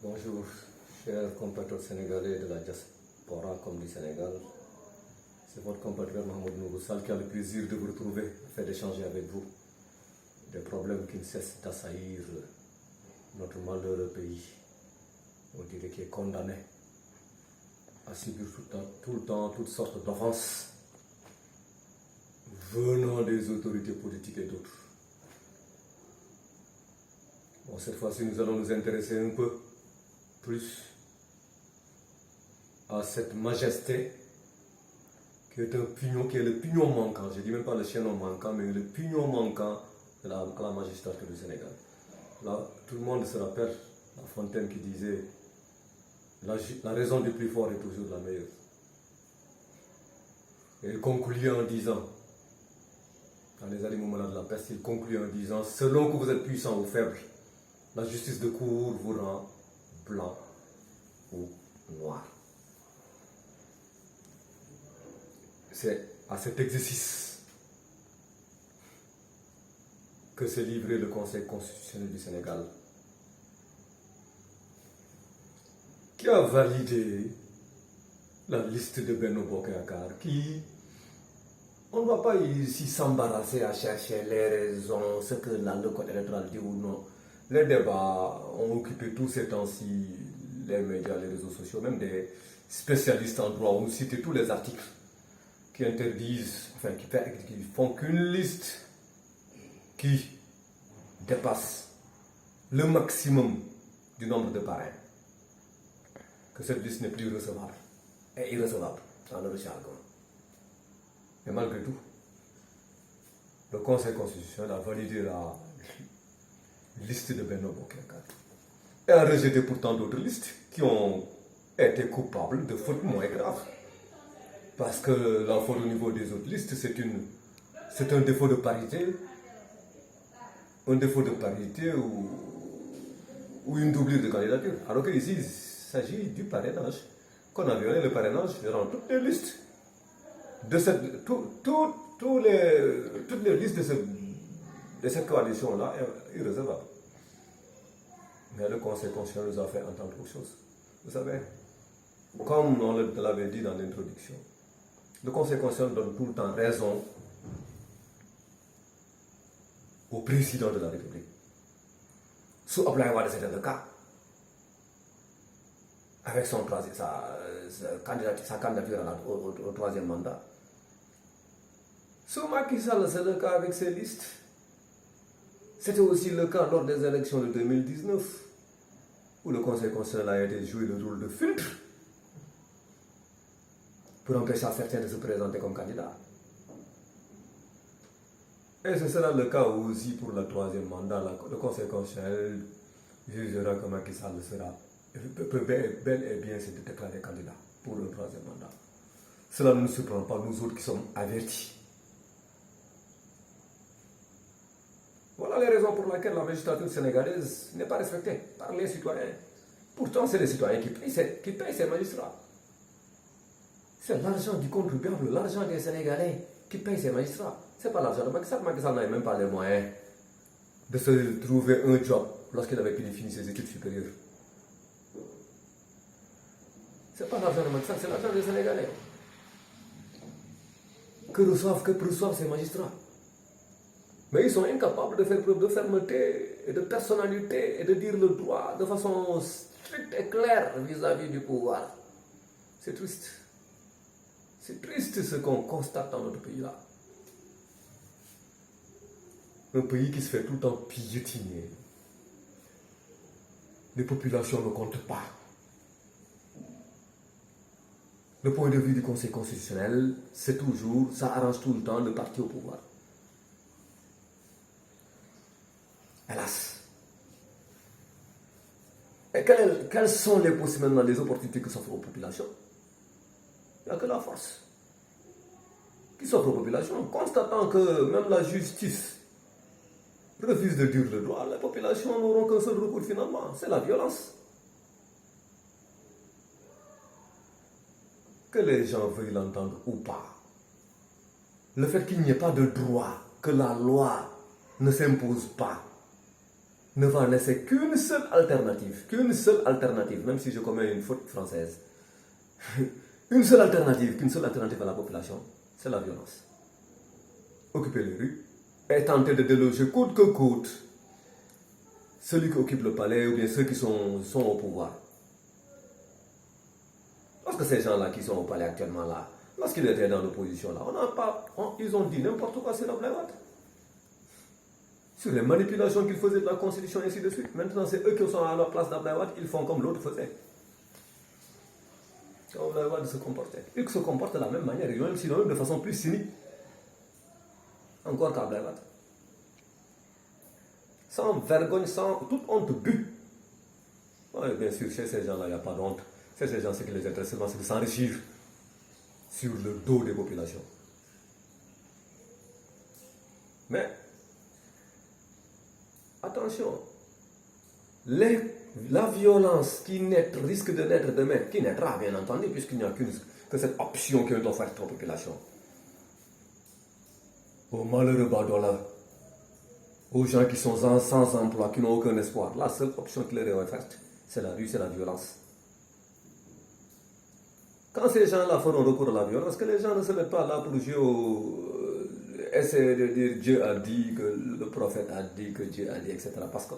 Bonjour, chers compatriotes sénégalais de la diaspora comme du Sénégal. C'est votre compatriote Mohamed Nouroussal qui a le plaisir de vous retrouver afin d'échanger avec vous des problèmes qui ne cessent d'assaillir notre malheureux pays. On dirait qu'il est condamné à subir tout le temps toutes sortes d'offenses venant des autorités politiques et d'autres. Bon, cette fois-ci, nous allons nous intéresser un peu plus à cette majesté qui est un pignon, qui est le pignon manquant. Je ne dis même pas le chaînon manquant, mais le pignon manquant à la magistrature du Sénégal. Là, tout le monde se rappelle La Fontaine qui disait la raison du plus fort est toujours la meilleure. Et il conclut en disant, dans les animaux malades de la peste, il conclut en disant, selon que vous êtes puissant ou faible, la justice de cour vous rend blanc ou noir. C'est à cet exercice que s'est livré le Conseil constitutionnel du Sénégal, qui a validé la liste de Benno Bokk Yakaar, qui, on ne va pas ici s'embarrasser à chercher les raisons, ce que le code électoral dit ou non. Les débats ont occupé tous ces temps-ci les médias, les réseaux sociaux, même des spécialistes en droit ont cité tous les articles qui interdisent, enfin qui font qu'une liste qui dépasse le maximum du nombre de parrains, que cette liste n'est plus recevable et irrecevable dans le jargon. Mais malgré tout, le Conseil constitutionnel a validé la liste de Benno Bokk Yakaar et a rejeté pourtant d'autres listes qui ont été coupables de fautes moins graves. Parce que la faute au niveau des autres listes, c'est un défaut de parité, ou une doublure de candidature. Alors que ici, il s'agit du parrainage. Qu'on a violé le parrainage dans toutes les listes. Toutes les listes de cette coalition-là est irrecevable. Mais le Conseil constitutionnel nous a fait entendre autre chose. Vous savez, comme on l'avait dit dans l'introduction, le Conseil constitutionnel donne tout le temps raison au président de la République. Sous Abdoulaye Wade, c'était le cas. Avec sa candidature au troisième mandat. Sous Macky Sall, c'est le cas avec ses listes. C'était aussi le cas lors des élections de 2019, où le Conseil constitutionnel a été joué le rôle de filtre pour empêcher certains de se présenter comme candidats. Et ce sera le cas aussi pour le troisième mandat. Le Conseil constitutionnel jugera que Macky Sall peut bel et bien se déclarer candidat pour le troisième mandat. Cela ne nous surprend pas, nous autres qui sommes avertis. Voilà les raisons pour lesquelles la magistrature sénégalaise n'est pas respectée par les citoyens. Pourtant, c'est les citoyens qui payent ces magistrats. C'est l'argent du contribuable, l'argent des Sénégalais qui paye ces magistrats. C'est pas l'argent de Macky Sall. Macky Sall n'avait même pas les moyens de se trouver un job lorsqu'il avait fini ses études supérieures. C'est pas l'argent de Macky Sall, c'est l'argent des Sénégalais. Que reçoivent ces magistrats. Mais ils sont incapables de faire preuve de fermeté et de personnalité et de dire le droit de façon stricte et claire vis-à-vis du pouvoir. C'est triste. C'est triste ce qu'on constate dans notre pays-là. Un pays qui se fait tout le temps piétiner. Les populations ne comptent pas. Le point de vue du Conseil constitutionnel, c'est toujours, ça arrange tout le temps le parti au pouvoir. Hélas. Et quelles sont les opportunités que s'offrent aux populations? Il n'y a que la force qui s'offre aux populations. Constatant que même la justice refuse de dire le droit, les populations n'auront qu'un seul recours finalement, c'est la violence. Que les gens veuillent l'entendre ou pas, le fait qu'il n'y ait pas de droit, que la loi ne s'impose pas, ne va laisser qu'une seule alternative, même si je commets une faute française. Qu'une seule alternative à la population, c'est la violence. Occuper les rues et tenter de déloger coûte que coûte celui qui occupe le palais ou bien ceux qui sont au pouvoir. Parce que ces gens-là qui sont au palais actuellement là, lorsqu'ils étaient dans l'opposition là, ils ont dit n'importe quoi sur Abdoulaye Wade. Sur les manipulations qu'ils faisaient de la Constitution et ainsi de suite. Maintenant, c'est eux qui sont à la place d'Abdoulaye Wade, ils font comme l'autre faisait. Quand Abdoulaye Wade se comportait, ils se comportent de la même manière, même sinon de façon plus cynique. Encore qu'Abdoulaye Wade. Sans vergogne, sans toute honte but. Oui, bien sûr, chez ces gens-là, il n'y a pas d'honte. Chez ces gens, ce qui les intéresse seulement, c'est de s'enrichir sur le dos des populations. Mais, attention, la violence qui risque de naître demain, qui naîtra bien entendu, puisqu'il n'y a que cette option qui est offerte aux populations. Aux malheureux badolars, aux gens qui sont sans emploi, qui n'ont aucun espoir. La seule option qui leur est offerte, c'est la rue, c'est la violence. Quand ces gens-là feront recours à la violence, que les gens ne se mettent pas là pour jouer essayer de dire Dieu a dit, que le prophète a dit, que Dieu a dit, etc. Parce que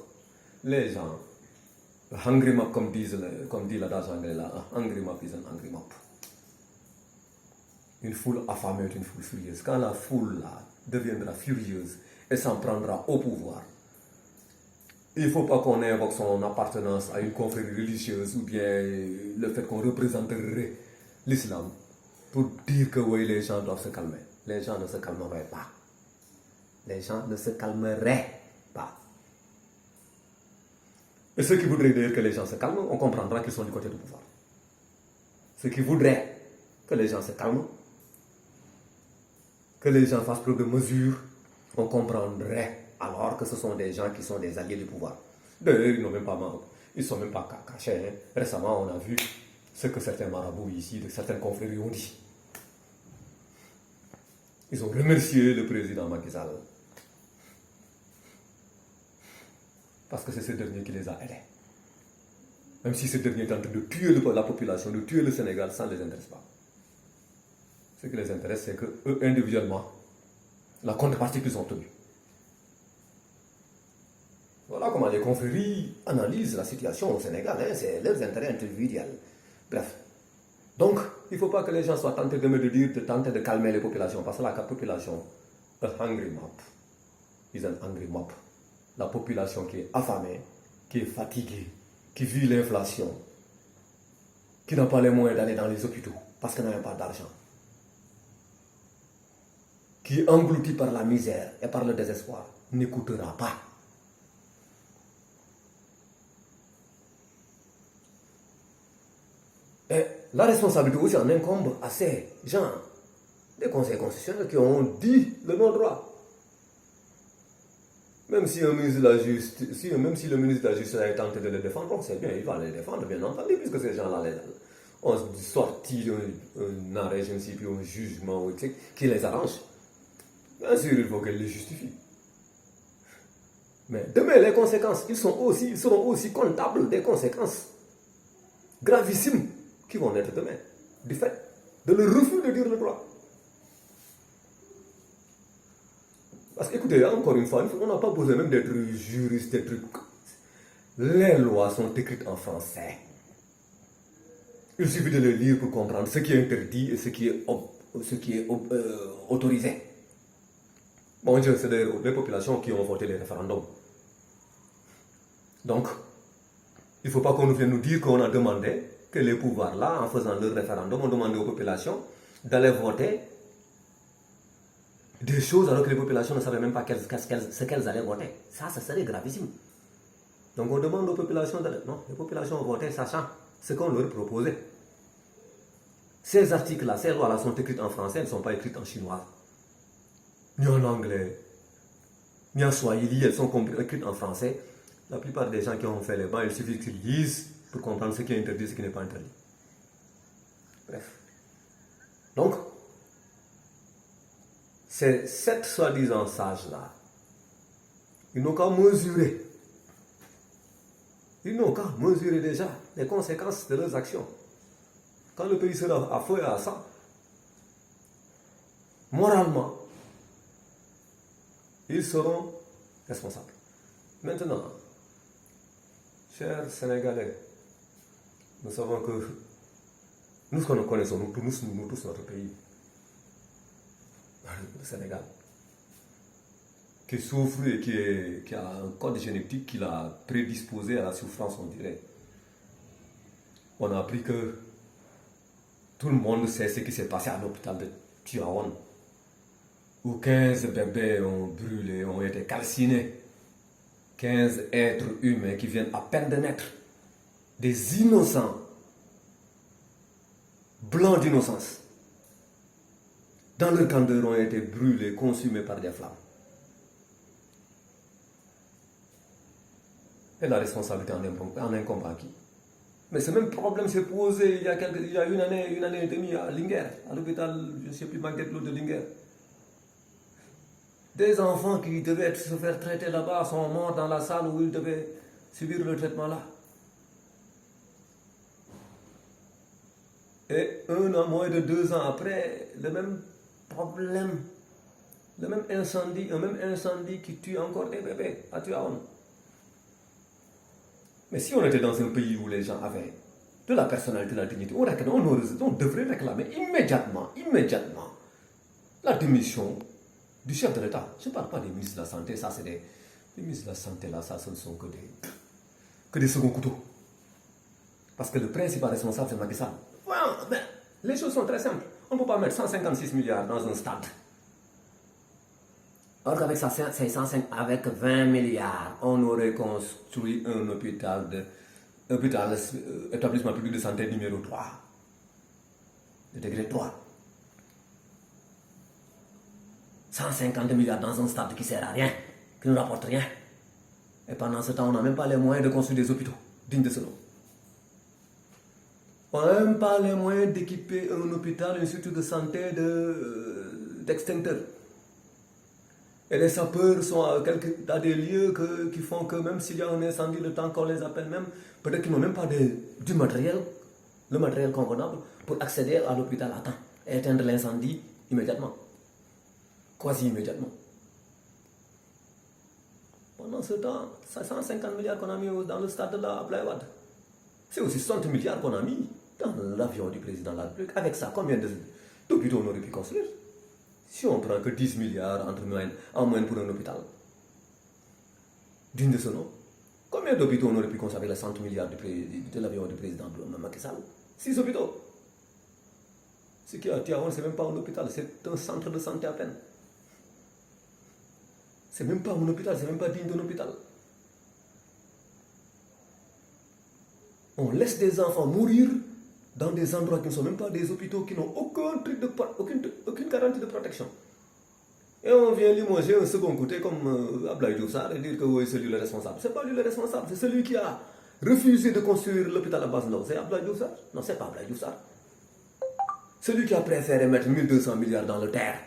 les gens, hungry map comme dit l'adage anglais là, hungry map is an hungry map. Une foule affamée est une foule furieuse. Quand la foule là deviendra furieuse et s'en prendra au pouvoir, il ne faut pas qu'on invoque son appartenance à une confrérie religieuse ou bien le fait qu'on représenterait l'islam pour dire que oui, les gens doivent se calmer. Les gens ne se calmeraient pas. Les gens ne se calmeraient pas. Et ceux qui voudraient dire que les gens se calment, on comprendra qu'ils sont du côté du pouvoir. Ceux qui voudraient que les gens se calment, que les gens fassent preuve de mesure, on comprendrait alors que ce sont des gens qui sont des alliés du pouvoir. D'ailleurs, ils ne sont même pas cachés. Hein. Récemment, on a vu ce que certains marabouts ici, de certaines confréries ont dit. Ils ont remercié le président Macky Sall parce que c'est ce dernier qui les a aidés. Même si ce dernier est en train de tuer la population, de tuer le Sénégal, ça ne les intéresse pas. Ce qui les intéresse, c'est qu'eux, individuellement, la contrepartie qu'ils ont tenue. Voilà comment les confréries analysent la situation au Sénégal, hein, c'est leurs intérêts individuels. Bref. Donc, il ne faut pas que les gens soient tentés de tenter de calmer les populations, parce que la population, a hungry map, is an hungry map. La population qui est affamée, qui est fatiguée, qui vit l'inflation, qui n'a pas les moyens d'aller dans les hôpitaux, parce qu'elle n'a pas d'argent, qui est engloutie par la misère et par le désespoir, n'écoutera pas. Et la responsabilité aussi en incombe à ces gens des conseils constitutionnels qui ont dit le non-droit. Même si le ministre de la Justice, a tenté de les défendre, bon, c'est bien, il va les défendre, bien entendu, puisque ces gens-là ont sorti un arrêt, je ne sais plus, un jugement qui les arrange. Bien sûr, il faut qu'elle les justifie. Mais demain, les conséquences, ils seront aussi comptables des conséquences gravissimes qui vont naître demain, du fait de leur refus de dire le droit. Parce qu'écoutez, encore une fois, on n'a pas besoin même d'être juriste, des trucs. Les lois sont écrites en français. Il suffit de les lire pour comprendre ce qui est interdit et ce qui est autorisé. Bon Dieu, c'est les populations qui ont voté les référendums. Donc, il ne faut pas qu'on vienne nous dire qu'on a demandé que les pouvoirs là, en faisant leur référendum, ont demandé aux populations d'aller voter des choses alors que les populations ne savaient même pas ce qu'elles allaient voter. Ça serait gravissime. Donc on demande aux populations d'aller... Non, les populations ont voté sachant ce qu'on leur proposait. Ces articles-là, ces lois-là sont écrites en français, elles ne sont pas écrites en chinois, ni en anglais, ni en swahili, elles sont écrites en français. La plupart des gens qui ont fait les bancs, il suffit qu'ils lisent pour comprendre ce qui est interdit et ce qui n'est pas interdit. Bref. Donc, c'est cette soi-disant sage-là, ils n'ont qu'à mesurer Ils n'ont qu'à mesurer déjà les conséquences de leurs actions. Quand le pays sera à feu et à sang, moralement, ils seront responsables. Maintenant, chers Sénégalais, nous savons que nous connaissons, nous tous notre pays, le Sénégal, qui souffre et qui a un code génétique qui l'a prédisposé à la souffrance, on dirait. On a appris que tout le monde sait ce qui s'est passé à l'hôpital de Tivaouane, où 15 bébés ont brûlé, ont été calcinés. 15 êtres humains qui viennent à peine de naître, des innocents, blancs d'innocence, dans leur candeur ont été brûlés, consumés par des flammes. Et la responsabilité en incombe à qui? Mais ce même problème s'est posé il y a une année et demie à Linguère, à l'hôpital, je ne sais plus, Maguette Lo de Linguère. Des enfants qui devaient se faire traiter là-bas sont morts dans la salle où ils devaient subir le traitement là. Et un an, moins de 2 ans après, le même problème, un même incendie qui tue encore des bébés à Tivaouane. Mais si on était dans un pays où les gens avaient de la personnalité, de la dignité, on devrait réclamer immédiatement la démission du chef de l'État. Je ne parle pas des ministres de la Santé, ça c'est des... Les ministres de la Santé là, ça ce ne sont que des seconds couteaux. Parce que le principal responsable c'est Macky Sall. Voilà, ben, les choses sont très simples. On ne peut pas mettre 156 milliards dans un stade. Or qu'avec ça, avec 20 milliards, on aurait construit un établissement public de santé numéro 3, de degré 3. 150 milliards dans un stade qui ne sert à rien, qui ne rapporte rien. Et pendant ce temps, on n'a même pas les moyens de construire des hôpitaux dignes de ce nom. On n'a même pas les moyens d'équiper un hôpital, une structure de santé d'extincteurs. Et les sapeurs sont à des lieux qui font que même s'il y a un incendie, le temps qu'on les appelle même, peut-être qu'ils n'ont même pas du matériel, le matériel convenable pour accéder à l'hôpital à temps et éteindre l'incendie immédiatement. Quasi immédiatement. Pendant ce temps, 150 milliards qu'on a mis dans le stade de la Ablaye-Wade. C'est aussi 60 milliards qu'on a mis dans l'avion du président de la République. Avec ça, combien d'hôpitaux on aurait pu construire? Si on prend que 10 milliards en moyenne pour un hôpital, digne de ce nom, combien d'hôpitaux on aurait pu construire avec les 100 milliards de l'avion du président Macky Sall? 6 hôpitaux. Ce qui est à Tivaouane, ce n'est même pas un hôpital, c'est un centre de santé à peine. C'est même pas un hôpital, c'est même pas digne d'un hôpital. On laisse des enfants mourir dans des endroits qui ne sont même pas des hôpitaux, qui n'ont aucune garantie de protection. Et on vient limoger un second côté comme Abdoulaye Diouf Sarr et dire que oui, c'est lui le responsable. Ce n'est pas lui le responsable, c'est celui qui a refusé de construire l'hôpital à Basse-Ndao. C'est Abdoulaye Diouf Sarr? Non, ce n'est pas Abdoulaye Diouf Sarr. Celui qui a préféré mettre 1200 milliards dans le terre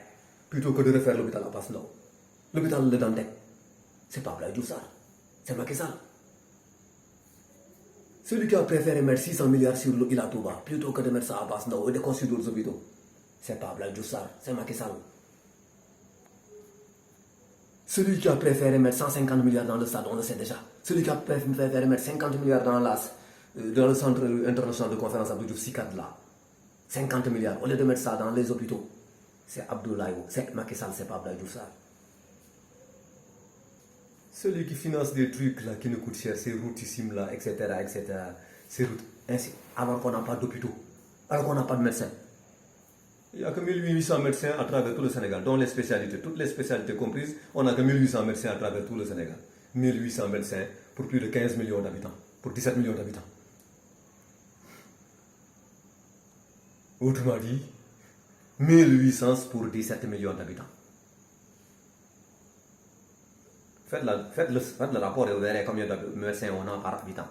plutôt que de refaire l'hôpital à Basse-Ndao. L'hôpital de Dantec. Ce n'est pas Abdoulaye Diouf Sarr, c'est Macky Sall. Celui qui a préféré mettre 600 milliards sur l'Ila Touba plutôt que de mettre ça à Basse-Ndao et de construire d'autres hôpitaux, c'est pas Abdoulaye Diouf Sarr, c'est Macky Sall. Celui qui a préféré mettre 150 milliards dans le stade, on le sait déjà. Celui qui a préféré mettre 50 milliards dans le centre international de conférence Abdou Diouf SICAD là, 50 milliards, au lieu de mettre ça dans les hôpitaux, c'est Abdoulaye, c'est Macky Sall, c'est pas Abdoulaye Diouf Sarr. Celui qui finance des trucs là qui nous coûtent cher, ces routissimes là, etc. Ces routes, ainsi, alors qu'on n'a pas d'hôpitaux, alors qu'on n'a pas de médecins. Il n'y a que 1800 médecins à travers tout le Sénégal, dont les spécialités, toutes les spécialités comprises, on n'a que 1800 médecins à travers tout le Sénégal. 1800 médecins pour plus de 15 millions d'habitants, pour 17 millions d'habitants. Autrement dit, 1800 pour 17 millions d'habitants. Faites le rapport et vous verrez combien de médecins on a par habitant.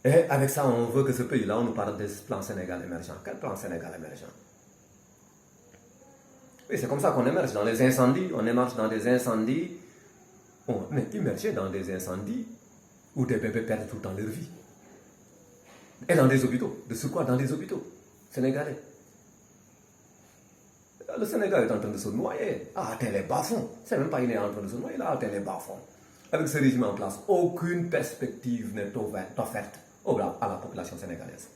Et avec ça, on veut que ce pays-là, on nous parle de ce plan Sénégal émergent. Quel plan Sénégal émergent? Et c'est comme ça qu'on émerge dans les incendies. On émerge dans des incendies. On est immergé dans des incendies où des bébés perdent tout le temps leur vie. Et dans des hôpitaux. De ce quoi dans des hôpitaux sénégalais. Le Sénégal est en train de se noyer. A atteint les bas-fonds. C'est même pas il est en train de se noyer, il a atteint les bas-fonds. Avec ce régime en place, aucune perspective n'est offerte à la population sénégalaise.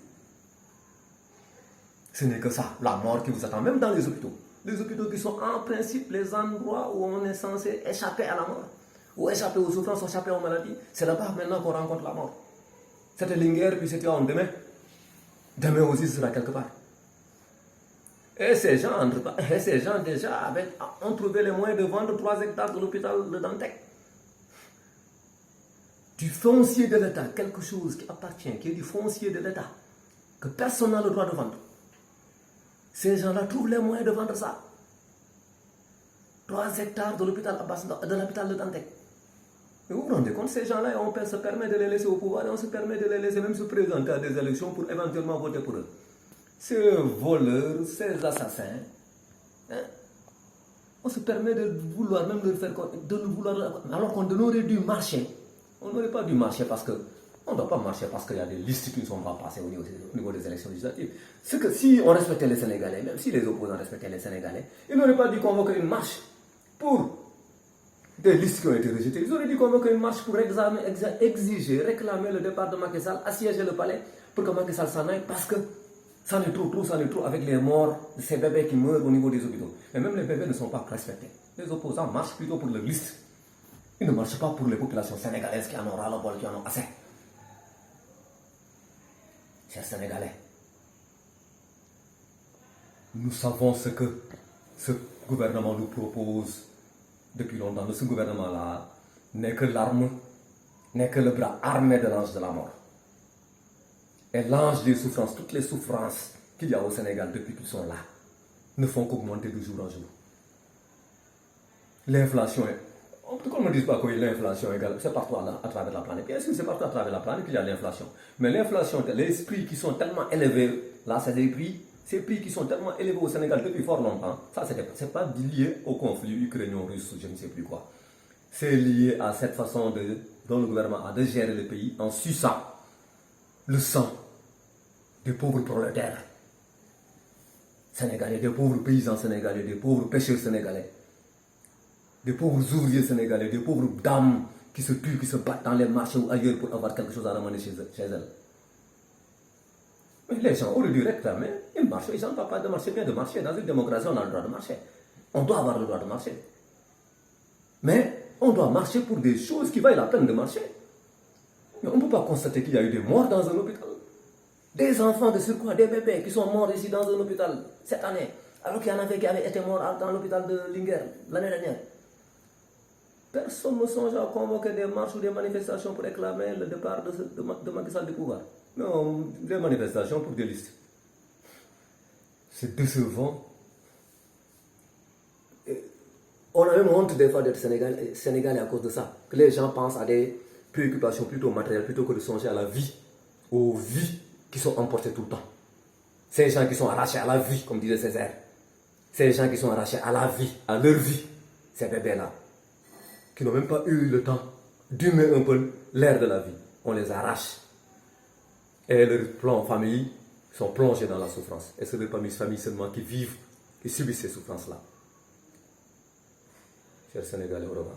Ce n'est que ça, la mort qui vous attend, même dans les hôpitaux. Les hôpitaux qui sont en principe les endroits où on est censé échapper à la mort, ou échapper aux souffrances, échapper aux maladies. C'est là-bas maintenant qu'on rencontre la mort. C'était Linguère, puis c'était en demain. Demain aussi, ce sera quelque part. Et ces gens déjà ont trouvé les moyens de vendre 3 hectares de l'hôpital de Dantec. Du foncier de l'État, quelque chose qui appartient, qui est du foncier de l'État, que personne n'a le droit de vendre. Ces gens-là trouvent les moyens de vendre ça. 3 hectares de l'hôpital de Dantec. Et vous vous rendez compte, ces gens-là, on se permet de les laisser au pouvoir et on se permet de les laisser même se présenter à des élections pour éventuellement voter pour eux. Ces voleurs, ces assassins, hein, on se permet de vouloir même leur faire, alors qu'on aurait dû marcher. On n'aurait pas dû marcher parce que, on ne doit pas marcher parce qu'il y a des listes qui ne sont pas passées au niveau des élections législatives. C'est que si on respectait les Sénégalais, même si les opposants respectaient les Sénégalais, ils n'auraient pas dû convoquer une marche pour des listes qui ont été rejetées. Ils auraient dû convoquer une marche pour exiger, réclamer le départ de Macky Sall, assiéger le palais pour que Macky Sall s'en aille parce que ça n'est trop avec les morts de ces bébés qui meurent au niveau des hôpitaux. Mais même les bébés ne sont pas respectés. Les opposants marchent plutôt pour leur liste. Ils ne marchent pas pour les populations sénégalaises qui en ont ras-le-bol, qui en ont assez. Chers Sénégalais, nous savons ce que ce gouvernement nous propose depuis longtemps. Ce gouvernement-là n'est que l'arme, n'est que le bras armé de l'ange de la mort. Et l'ange des souffrances, toutes les souffrances qu'il y a au Sénégal depuis qu'ils sont là, ne font qu'augmenter de jour en jour. L'inflation est... Pourquoi on ne me dit pas que l'inflation est égale? C'est partout à travers la planète. Bien sûr, c'est partout à travers la planète qu'il y a l'inflation. Mais l'inflation, les prix qui sont tellement élevés, là, c'est des prix, ces prix qui sont tellement élevés au Sénégal depuis fort longtemps, ça, c'est pas lié au conflit ukrainien-russe, je ne sais plus quoi. C'est lié à cette façon dont le gouvernement a de gérer le pays en suçant le sang des pauvres prolétaires sénégalais, des pauvres paysans sénégalais, des pauvres pêcheurs sénégalais, des pauvres ouvriers sénégalais, des pauvres dames qui se tuent, qui se battent dans les marchés ou ailleurs pour avoir quelque chose à ramener chez elles. Mais les gens auraient dû réclamer une marche. Les gens ne parlent pas de marcher, bien de marcher. Dans une démocratie, on a le droit de marcher. On doit avoir le droit de marcher. Mais on doit marcher pour des choses qui valent la peine de marcher. Mais on ne peut pas constater qu'il y a eu des morts dans un hôpital. Des enfants de surcroît, des bébés qui sont morts ici dans un hôpital cette année, alors qu'il y en avait qui avaient été morts dans l'hôpital de Linguère l'année dernière. Personne ne songe à convoquer des marches ou des manifestations pour réclamer le départ de Macky Sall du pouvoir. Non, des manifestations pour des listes. C'est décevant. On a même honte des fois d'être Sénégalais à cause de ça. Que les gens pensent à des préoccupations plutôt matérielles, plutôt que de songer à la vie, aux vies qui sont emportées tout le temps. Ces gens qui sont arrachés à la vie, comme disait Césaire. Ces gens qui sont arrachés à la vie, à leur vie. Ces bébés-là, qui n'ont même pas eu le temps d'humer un peu l'air de la vie. On les arrache. Et leurs plans famille sont plongés dans la souffrance. Et ce n'est pas mes familles seulement qui vivent, qui subissent ces souffrances-là. Chers Sénégalais, au revoir.